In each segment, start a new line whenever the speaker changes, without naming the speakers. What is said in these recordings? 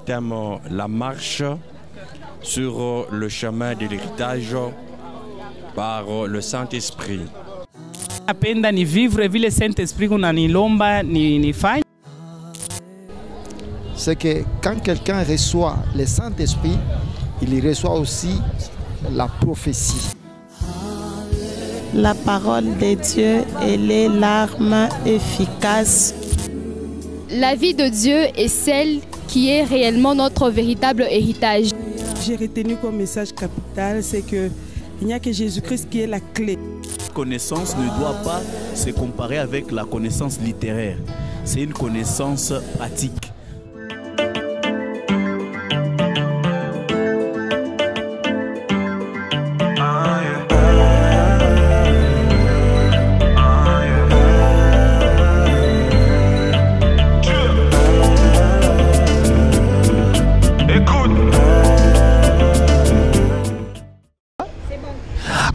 thème la marche sur le chemin de l'héritage par le Saint-Esprit.
Napenda ni vivre vile Saint-Esprit kunanilomba nifanye.
C'est que quand quelqu'un reçoit le Saint-Esprit, il reçoit aussi la prophétie.
La parole de Dieu, elle est l'arme efficace.
La vie de Dieu est celle qui est réellement notre véritable héritage.
J'ai retenu comme message capital, c'est qu'il n'y a que Jésus-Christ qui est la clé.
La connaissance ne doit pas se comparer avec la connaissance littéraire. C'est une connaissance pratique.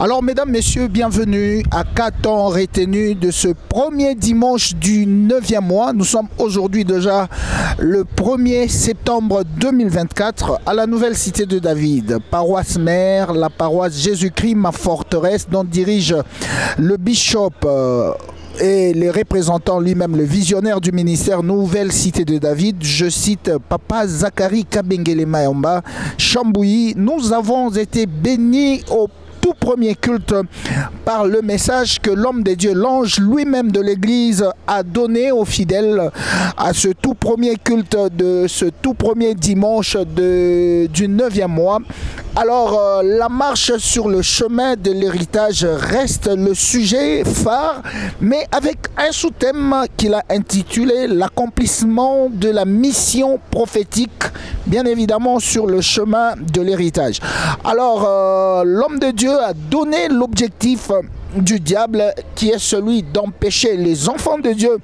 Alors, mesdames, messieurs, bienvenue à qu'a-t-on retenu de ce premier dimanche du 9e mois. Nous sommes aujourd'hui déjà le 1er septembre 2024 à la nouvelle cité de David, paroisse mère, la paroisse Jésus-Christ, ma forteresse, dont dirige le bishop et les représentants lui-même, le visionnaire du ministère Nouvelle Cité de David. Je cite Papa Zachary Kabengele Mayamba Chambouilly. Nous avons été bénis au tout premier culte par le message que l'homme de Dieu, l'ange lui-même de l'église, a donné aux fidèles à ce tout premier culte de ce tout premier dimanche du 9e mois. Alors, la marche sur le chemin de l'héritage reste le sujet phare, mais avec un sous-thème qu'il a intitulé l'accomplissement de la mission prophétique, bien évidemment sur le chemin de l'héritage. Alors, l'homme de Dieu a donné l'objectif du diable qui est celui d'empêcher les enfants de Dieu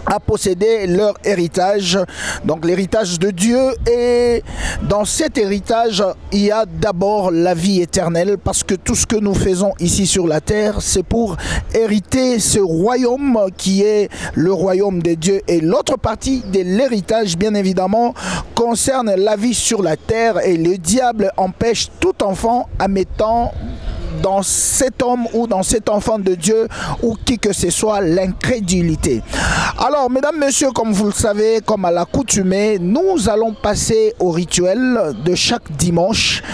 à posséder leur héritage, donc l'héritage de Dieu. Et dans cet héritage, il y a d'abord la vie éternelle, parce que tout ce que nous faisons ici sur la terre, c'est pour hériter ce royaume qui est le royaume de Dieu. Et l'autre partie de l'héritage, bien évidemment, concerne la vie sur la terre, et le diable empêche tout enfant à mettant dans cet homme ou dans cet enfant de Dieu ou qui que ce soit l'incrédulité. Alors, mesdames, messieurs, comme vous le savez, comme à l'accoutumée, nous allons passer au rituel de chaque dimanche.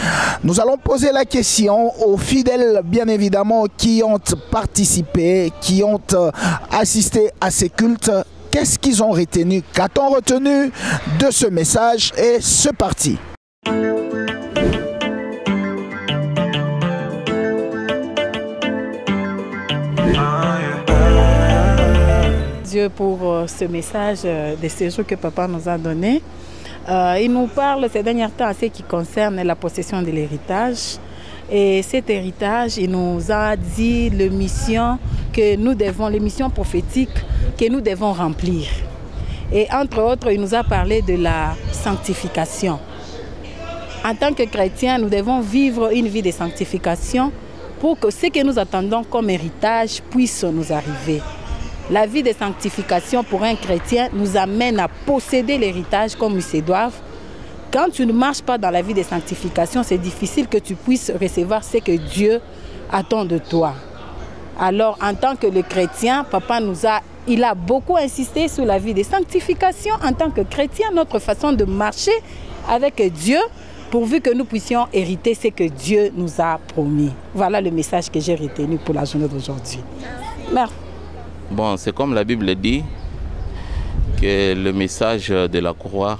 Nous allons poser la question aux fidèles, bien évidemment, qui ont participé, qui ont assisté à ces cultes. Qu'est-ce qu'ils ont retenu? Qu'a-t-on retenu de ce message? Et c'est parti.
Dieu pour ce message de séjour que papa nous a donné. Il nous parle ces derniers temps à ce qui concerne la possession de l'héritage. Et cet héritage, il nous a dit les missions prophétiques que nous devons remplir. Et entre autres, il nous a parlé de la sanctification. En tant que chrétiens, nous devons vivre une vie de sanctification pour que ce que nous attendons comme héritage puisse nous arriver. La vie de sanctification pour un chrétien nous amène à posséder l'héritage comme il se doit. Quand tu ne marches pas dans la vie de sanctification, c'est difficile que tu puisses recevoir ce que Dieu attend de toi. Alors, en tant que le chrétien, papa il a beaucoup insisté sur la vie de sanctification en tant que chrétien, notre façon de marcher avec Dieu, pourvu que nous puissions hériter ce que Dieu nous a promis. Voilà le message que j'ai retenu pour la journée d'aujourd'hui. Merci.
Bon, c'est comme la Bible dit, que le message de la croix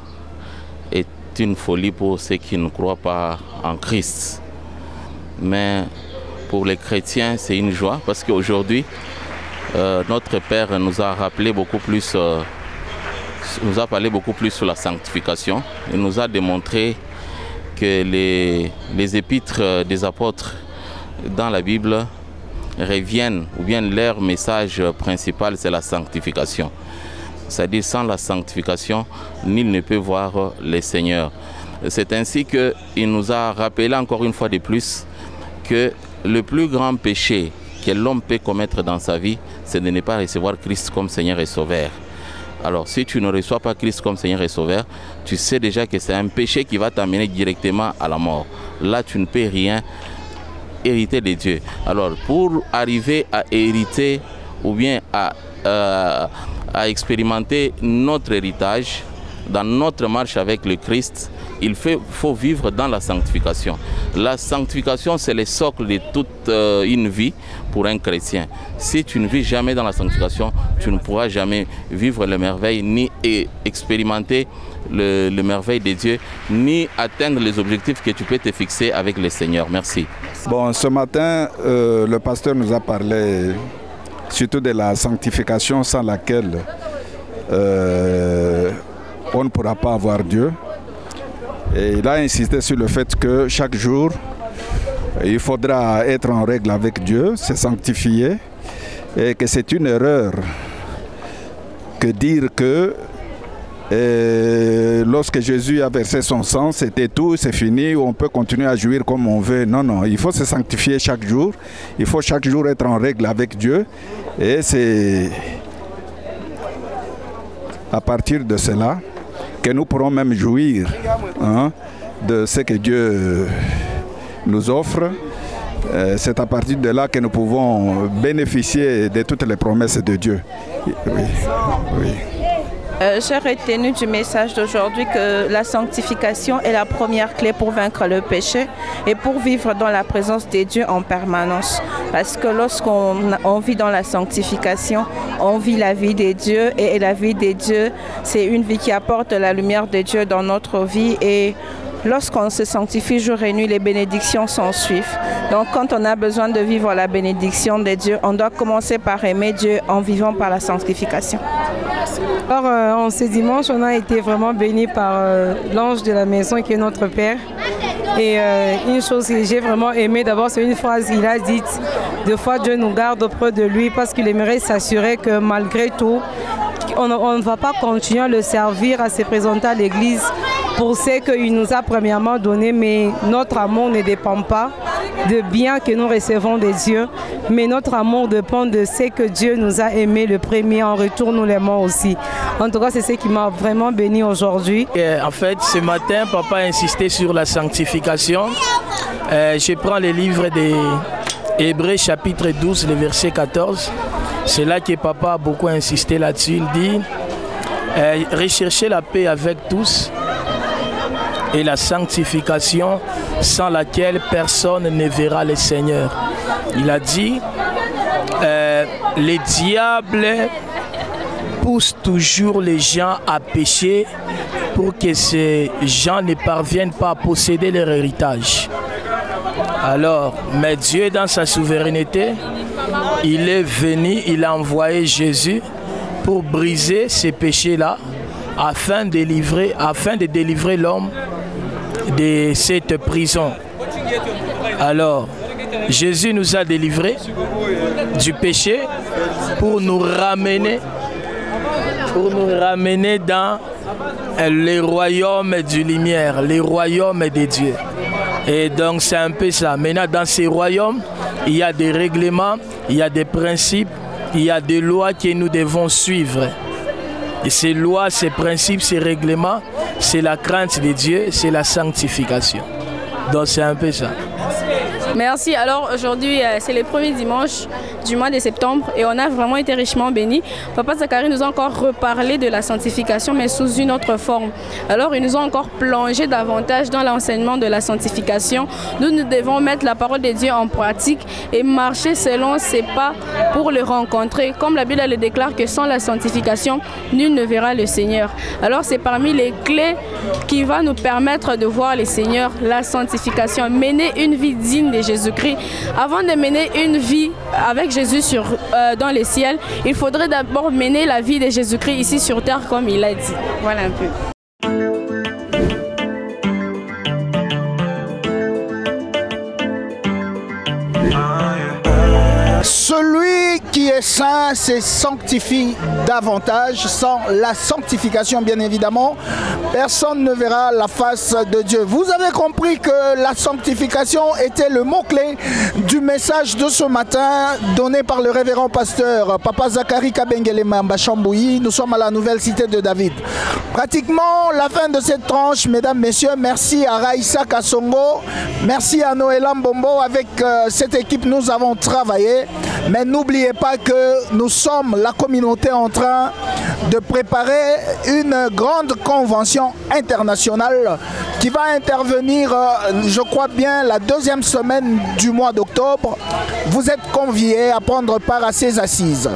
est une folie pour ceux qui ne croient pas en Christ. Mais pour les chrétiens, c'est une joie, parce qu'aujourd'hui, notre Père nous a rappelé beaucoup plus, nous a parlé beaucoup plus sur la sanctification. Il nous a démontré que les épîtres des apôtres dans la Bible reviennent, ou bien leur message principal, c'est la sanctification. C'est-à-dire, sans la sanctification, nul ne peut voir le Seigneur. C'est ainsi qu'il nous a rappelé encore une fois de plus que le plus grand péché que l'homme peut commettre dans sa vie, c'est de ne pas recevoir Christ comme Seigneur et Sauveur. Alors si tu ne reçois pas Christ comme Seigneur et Sauveur, tu sais déjà que c'est un péché qui va t'amener directement à la mort. Là, tu ne peux rien hériter de Dieu. Alors pour arriver à hériter ou bien à expérimenter notre héritage, dans notre marche avec le Christ, il faut vivre dans la sanctification. La sanctification, c'est le socle de toute une vie pour un chrétien. Si tu ne vis jamais dans la sanctification, tu ne pourras jamais vivre les merveilles, ni expérimenter le merveille de Dieu, ni atteindre les objectifs que tu peux te fixer avec le Seigneur. Merci.
Bon, ce matin, le pasteur nous a parlé surtout de la sanctification sans laquelle on ne pourra pas avoir Dieu. Et il a insisté sur le fait que chaque jour, il faudra être en règle avec Dieu, se sanctifier, et que c'est une erreur que dire que lorsque Jésus a versé son sang, c'était tout, c'est fini, on peut continuer à jouir comme on veut. Non, non, il faut se sanctifier chaque jour, il faut chaque jour être en règle avec Dieu, et c'est à partir de cela que nous pourrons même jouir de ce que Dieu nous offre. C'est à partir de là que nous pouvons bénéficier de toutes les promesses de Dieu. Oui. Oui.
J'ai retenu du message d'aujourd'hui que la sanctification est la première clé pour vaincre le péché et pour vivre dans la présence de Dieu en permanence. Parce que lorsqu'on vit dans la sanctification, on vit la vie de Dieu, et la vie de Dieu, c'est une vie qui apporte la lumière de Dieu dans notre vie, et lorsqu'on se sanctifie jour et nuit, les bénédictions s'en suivent. Donc quand on a besoin de vivre la bénédiction de Dieu, on doit commencer par aimer Dieu en vivant par la sanctification.
Alors en ce dimanche, on a été vraiment bénis par l'ange de la maison qui est notre Père. Et une chose que j'ai vraiment aimé, d'abord c'est une phrase qu'il a dite: deux fois Dieu nous garde auprès de lui, parce qu'il aimerait s'assurer que malgré tout, on ne va pas continuer à le servir, à se présenter à l'église pour ce qu'il nous a premièrement donné, mais notre amour ne dépend pas de bien que nous recevons de Dieu, mais notre amour dépend de ce que Dieu nous a aimé le premier, en retour nous l'aimons aussi. En tout cas, c'est ce qui m'a vraiment béni aujourd'hui.
En fait, ce matin, papa a insisté sur la sanctification. Je prends le livre des Hébreux chapitre 12, le verset 14. C'est là que papa a beaucoup insisté là-dessus. Il dit recherchez la paix avec tous et la sanctification sans laquelle personne ne verra le Seigneur. Il a dit les diables poussent toujours les gens à pécher pour que ces gens ne parviennent pas à posséder leur héritage. Alors, mais Dieu, dans sa souveraineté, il est venu, il a envoyé Jésus pour briser ces péchés-là, afin de délivrer l'homme de cette prison. Alors, Jésus nous a délivrés du péché pour nous ramener dans le royaume du lumière, le royaume de Dieu. Et donc c'est un peu ça. Maintenant, dans ces royaumes, il y a des règlements, il y a des principes, il y a des lois que nous devons suivre. Et ces lois, ces principes, ces règlements, c'est la crainte de Dieu, c'est la sanctification. Donc c'est un peu ça.
Merci. Alors aujourd'hui, c'est le premier dimanche du mois de septembre et on a vraiment été richement bénis. Papa Zacharie nous a encore reparlé de la sanctification, mais sous une autre forme. Alors ils nous ont encore plongé davantage dans l'enseignement de la sanctification. Nous devons mettre la parole de Dieu en pratique et marcher selon ses pas pour le rencontrer. Comme la Bible le déclare que sans la sanctification, nul ne verra le Seigneur. Alors c'est parmi les clés qui va nous permettre de voir le Seigneur, la sanctification, mener une vie digne de Jésus-Christ. Avant de mener une vie avec Jésus dans les ciels, il faudrait d'abord mener la vie de Jésus-Christ ici sur terre comme il a dit. Voilà un peu.
Celui qui est saint se sanctifie davantage. Sans la sanctification, bien évidemment, personne ne verra la face de Dieu. Vous avez compris que la sanctification était le mot-clé du message de ce matin donné par le révérend pasteur Papa Zakari Kabengele Mamba Chambouyi. Nous sommes à la nouvelle cité de David. Pratiquement la fin de cette tranche, mesdames, messieurs. Merci à Raïssa Kassongo, merci à Noëlla Mbombo. Avec cette équipe, nous avons travaillé. Mais n'oubliez pas que nous sommes la communauté en train de préparer une grande convention internationale qui va intervenir, je crois bien, la deuxième semaine du mois d'octobre. Vous êtes conviés à prendre part à ces assises.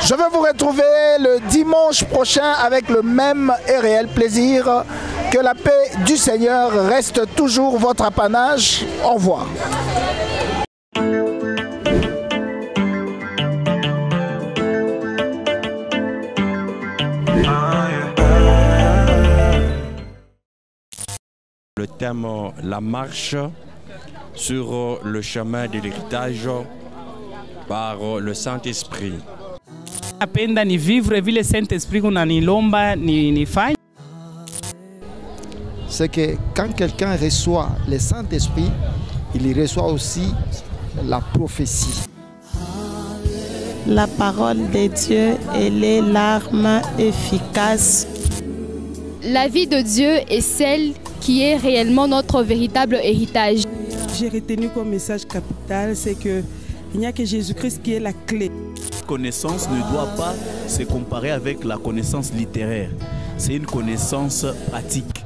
Je vais vous retrouver le dimanche prochain avec le même et réel plaisir. Que la paix du Seigneur reste toujours votre apanage. Au revoir.
Le thème la marche sur le chemin de l'héritage par le Saint-Esprit.
Napenda ni vivre vile Saint-Esprit unanilomba nifanye.
C'est que quand quelqu'un reçoit le Saint-Esprit, il reçoit aussi la prophétie.
La parole de Dieu, elle est l'arme efficace.
La vie de Dieu est celle qui est réellement notre véritable héritage.
J'ai retenu comme message capital, c'est qu'il n'y a que Jésus-Christ qui est la clé.
La connaissance ne doit pas se comparer avec la connaissance littéraire. C'est une connaissance pratique.